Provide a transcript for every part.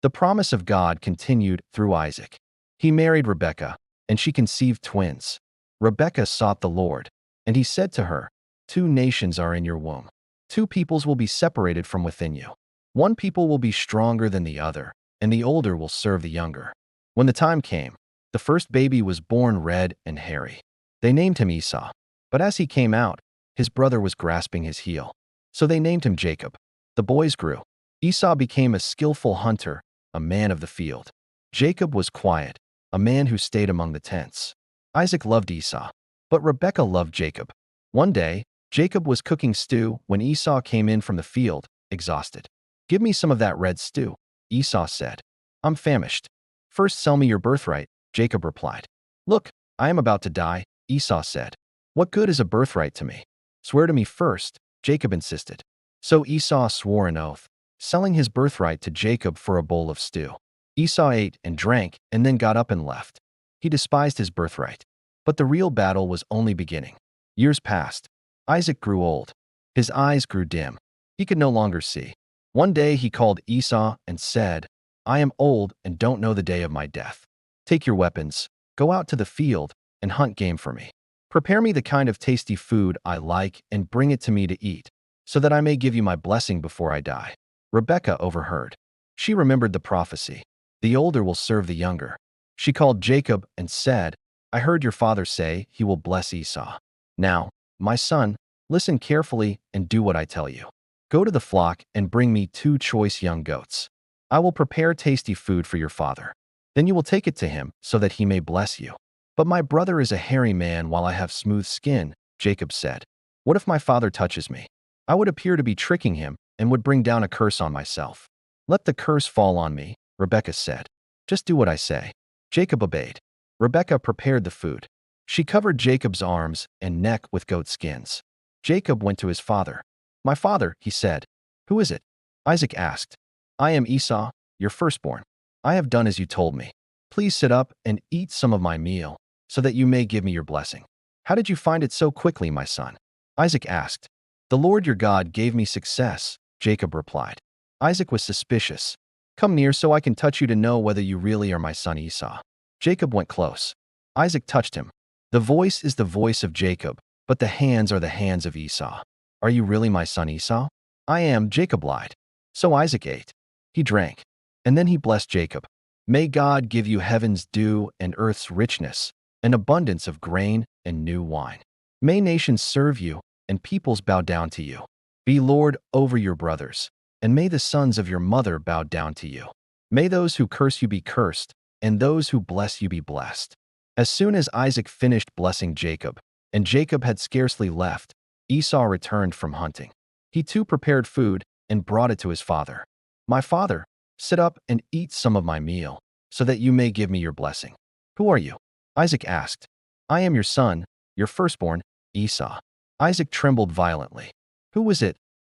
The promise of God continued through Isaac. He married Rebekah, and she conceived twins. Rebekah sought the Lord, and he said to her, "Two nations are in your womb. Two peoples will be separated from within you. One people will be stronger than the other, and the older will serve the younger." When the time came, the first baby was born red and hairy. They named him Esau. But as he came out, his brother was grasping his heel. So they named him Jacob. The boys grew. Esau became a skillful hunter, a man of the field. Jacob was quiet, a man who stayed among the tents. Isaac loved Esau, but Rebekah loved Jacob. One day, Jacob was cooking stew when Esau came in from the field, exhausted. "Give me some of that red stew," Esau said. "I'm famished." "First sell me your birthright," Jacob replied. "Look, I am about to die," Esau said. "What good is a birthright to me?" "Swear to me first," Jacob insisted. So Esau swore an oath, selling his birthright to Jacob for a bowl of stew. Esau ate and drank and then got up and left. He despised his birthright. But the real battle was only beginning. Years passed. Isaac grew old. His eyes grew dim. He could no longer see. One day he called Esau and said, "I am old and don't know the day of my death. Take your weapons, go out to the field, and hunt game for me. Prepare me the kind of tasty food I like and bring it to me to eat, so that I may give you my blessing before I die." Rebekah overheard. She remembered the prophecy. The older will serve the younger. She called Jacob and said, "I heard your father say he will bless Esau. Now, my son, listen carefully and do what I tell you. Go to the flock and bring me 2 choice young goats. I will prepare tasty food for your father. Then you will take it to him so that he may bless you." "But my brother is a hairy man while I have smooth skin," Jacob said. "What if my father touches me? I would appear to be tricking him and would bring down a curse on myself." "Let the curse fall on me," Rebekah said. "Just do what I say." Jacob obeyed. Rebekah prepared the food. She covered Jacob's arms and neck with goat skins. Jacob went to his father. "My father," he said. "Who is it?" Isaac asked. "I am Esau, your firstborn. I have done as you told me. Please sit up and eat some of my meal, so that you may give me your blessing." "How did you find it so quickly, my son?" Isaac asked. "The Lord your God gave me success," Jacob replied. Isaac was suspicious. "Come near so I can touch you to know whether you really are my son Esau." Jacob went close. Isaac touched him. "The voice is the voice of Jacob, but the hands are the hands of Esau. Are you really my son Esau?" "I am," Jacob lied. So Isaac ate. He drank. And then he blessed Jacob. "May God give you heaven's dew and earth's richness, an abundance of grain and new wine. May nations serve you and peoples bow down to you. Be Lord over your brothers, and may the sons of your mother bow down to you. May those who curse you be cursed, and those who bless you be blessed." As soon as Isaac finished blessing Jacob, and Jacob had scarcely left, Esau returned from hunting. He too prepared food and brought it to his father. "My father, sit up and eat some of my meal, so that you may give me your blessing." "Who are you?" Isaac asked. "I am your son, your firstborn, Esau." Isaac trembled violently. "Who was it,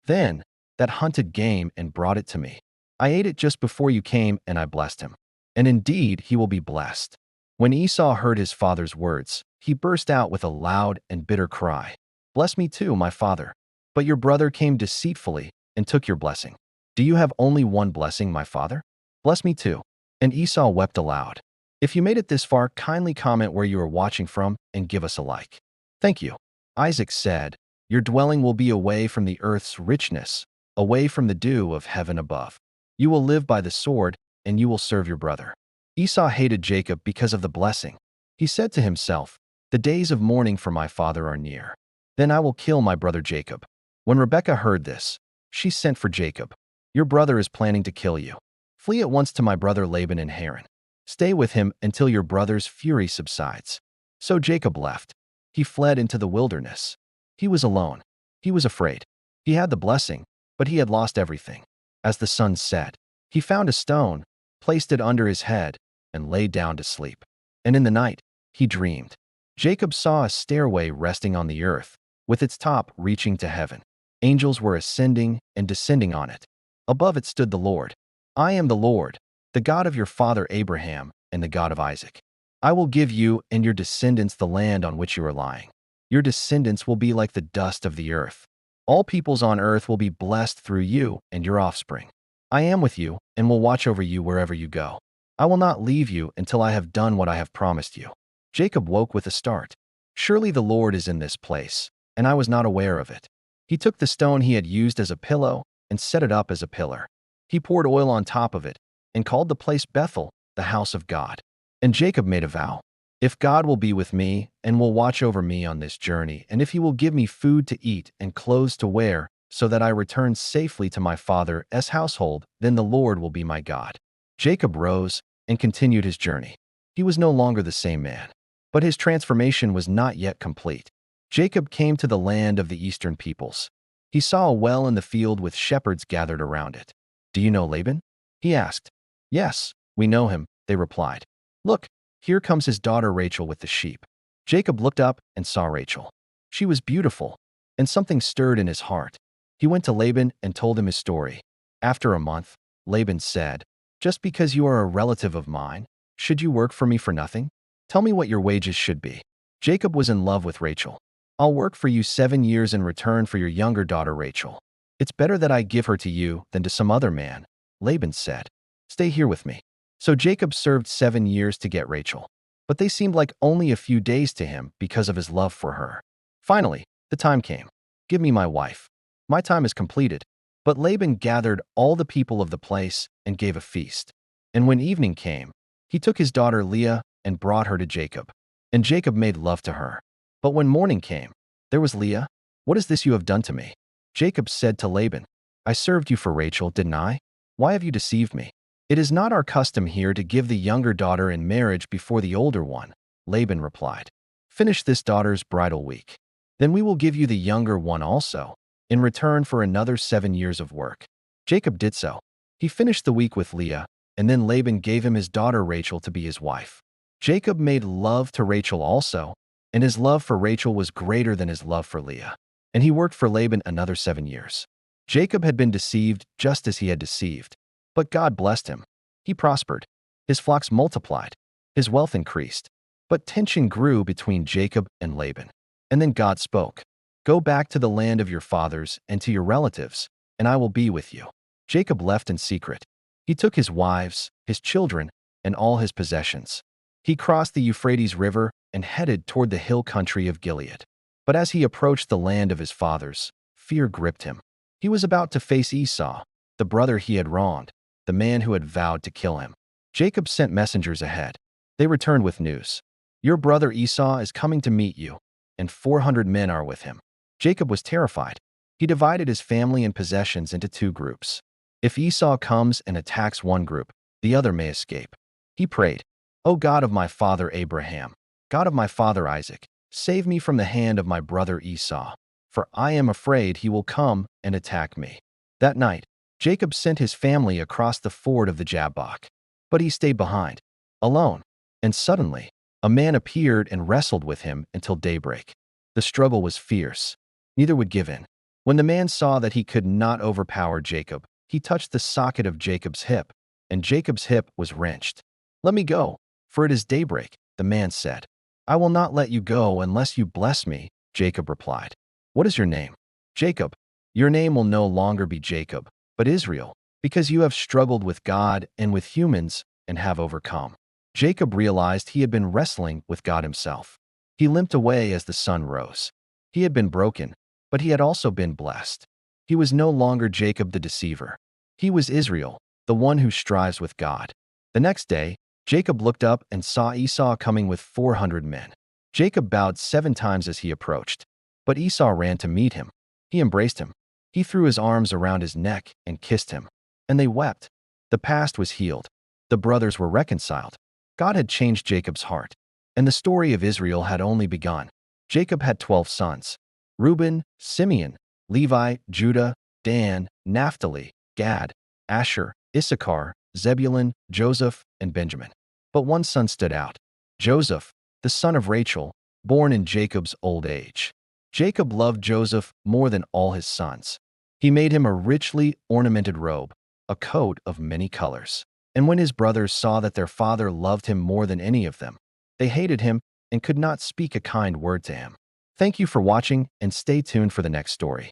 then, that hunted game and brought it to me? I ate it just before you came and I blessed him. And indeed he will be blessed." When Esau heard his father's words, he burst out with a loud and bitter cry. "Bless me too, my father. But your brother came deceitfully and took your blessing. Do you have only one blessing, my father? Bless me too." And Esau wept aloud. If you made it this far, kindly comment where you are watching from and give us a like. Thank you. Isaac said, "Your dwelling will be away from the earth's richness, away from the dew of heaven above. You will live by the sword, and you will serve your brother." Esau hated Jacob because of the blessing. He said to himself, "The days of mourning for my father are near. Then I will kill my brother Jacob." When Rebekah heard this, she sent for Jacob. "Your brother is planning to kill you. Flee at once to my brother Laban in Haran. Stay with him until your brother's fury subsides." So Jacob left. He fled into the wilderness. He was alone. He was afraid. He had the blessing, but he had lost everything. As the sun set, he found a stone, placed it under his head, and lay down to sleep. And in the night, he dreamed. Jacob saw a stairway resting on the earth, with its top reaching to heaven. Angels were ascending and descending on it. Above it stood the Lord. "I am the Lord, the God of your father Abraham and the God of Isaac. I will give you and your descendants the land on which you are lying. Your descendants will be like the dust of the earth. All peoples on earth will be blessed through you and your offspring. I am with you and will watch over you wherever you go. I will not leave you until I have done what I have promised you." Jacob woke with a start. Surely the Lord is in this place, and I was not aware of it. He took the stone he had used as a pillow and set it up as a pillar. He poured oil on top of it and called the place Bethel, the house of God. And Jacob made a vow. "If God will be with me and will watch over me on this journey, and if he will give me food to eat and clothes to wear, so that I return safely to my father's household, then the Lord will be my God." Jacob rose and continued his journey. He was no longer the same man, but his transformation was not yet complete. Jacob came to the land of the eastern peoples. He saw a well in the field with shepherds gathered around it. "Do you know Laban?" he asked. "Yes, we know him," they replied. "Look, here comes his daughter Rachel with the sheep." Jacob looked up and saw Rachel. She was beautiful, and something stirred in his heart. He went to Laban and told him his story. After a month, Laban said, "Just because you are a relative of mine, should you work for me for nothing? Tell me what your wages should be." Jacob was in love with Rachel. "I'll work for you 7 years in return for your younger daughter Rachel. It's better that I give her to you than to some other man," Laban said. "Stay here with me." So Jacob served 7 years to get Rachel, but they seemed like only a few days to him because of his love for her. Finally, the time came. "Give me my wife. My time is completed." But Laban gathered all the people of the place and gave a feast. And when evening came, he took his daughter Leah and brought her to Jacob. And Jacob made love to her. But when morning came, there was Leah. "What is this you have done to me?" Jacob said to Laban, "I served you for Rachel, didn't I? Why have you deceived me?" "It is not our custom here to give the younger daughter in marriage before the older one," Laban replied. "Finish this daughter's bridal week. Then we will give you the younger one also, in return for another 7 years of work." Jacob did so. He finished the week with Leah, and then Laban gave him his daughter Rachel to be his wife. Jacob made love to Rachel also, and his love for Rachel was greater than his love for Leah. And he worked for Laban another 7 years. Jacob had been deceived just as he had deceived, but God blessed him. He prospered. His flocks multiplied. His wealth increased. But tension grew between Jacob and Laban. And then God spoke, "Go back to the land of your fathers and to your relatives, and I will be with you." Jacob left in secret. He took his wives, his children, and all his possessions. He crossed the Euphrates River and headed toward the hill country of Gilead. But as he approached the land of his fathers, fear gripped him. He was about to face Esau, the brother he had wronged, the man who had vowed to kill him. Jacob sent messengers ahead. They returned with news. "Your brother Esau is coming to meet you, and 400 men are with him." Jacob was terrified. He divided his family and possessions into 2 groups. If Esau comes and attacks one group, the other may escape. He prayed, "O God of my father Abraham, God of my father Isaac, save me from the hand of my brother Esau, for I am afraid he will come and attack me." That night, Jacob sent his family across the ford of the Jabbok. But he stayed behind, alone, and suddenly, a man appeared and wrestled with him until daybreak. The struggle was fierce. Neither would give in. When the man saw that he could not overpower Jacob, he touched the socket of Jacob's hip, and Jacob's hip was wrenched. "Let me go, for it is daybreak," the man said. "I will not let you go unless you bless me," Jacob replied. "What is your name?" "Jacob. Your name will no longer be Jacob, but Israel, because you have struggled with God and with humans and have overcome." Jacob realized he had been wrestling with God himself. He limped away as the sun rose. He had been broken, but he had also been blessed. He was no longer Jacob the deceiver. He was Israel, the one who strives with God. The next day, Jacob looked up and saw Esau coming with 400 men. Jacob bowed 7 times as he approached, but Esau ran to meet him. He embraced him. He threw his arms around his neck and kissed him. And they wept. The past was healed. The brothers were reconciled. God had changed Jacob's heart, and the story of Israel had only begun. Jacob had 12 sons: Reuben, Simeon, Levi, Judah, Dan, Naphtali, Gad, Asher, Issachar, Zebulun, Joseph, and Benjamin. But one son stood out: Joseph, the son of Rachel, born in Jacob's old age. Jacob loved Joseph more than all his sons. He made him a richly ornamented robe, a coat of many colors. And when his brothers saw that their father loved him more than any of them, they hated him and could not speak a kind word to him. Thank you for watching, and stay tuned for the next story.